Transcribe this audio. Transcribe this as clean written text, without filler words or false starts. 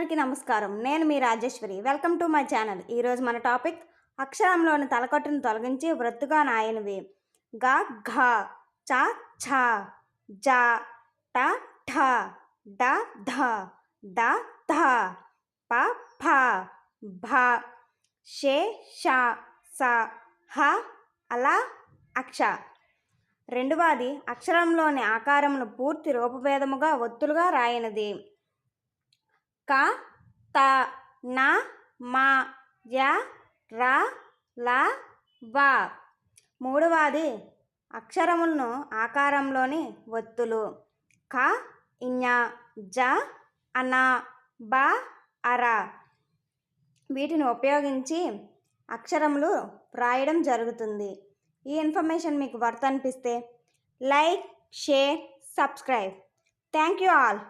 అందరికీ నమస్కారం. నేను మీ Rajeshwari. Welcome to my channel. ఈరోజు మన టాపిక్ అక్షరంలోని తలకట్టును తొలగించి వృత్తుగా నాయనివి. గ ఘ, చ ఛ, జ ట ఠ, డ ధ, ద ధ, ప ఫ, భ, షే ష, స, హ, అల, అక్ష. రెండవది అక్షరంలోని ఆకారమును పూర్తి రూపభేదముగా ఒత్తులుగా రాయనిది. క, త, న, మ, య, ర, ల, వ. మూడవది అక్షరములను ఆకారంలోని ఒత్తులు. క, ఞ, జ, అన, బ, అర. వీటిని ఉపయోగించి అక్షరములు రాయడం జరుగుతుంది. ఈ ఇన్ఫర్మేషన్ మీకు వర్త్ అనిపిస్తే like, share, subscribe. Thank you all.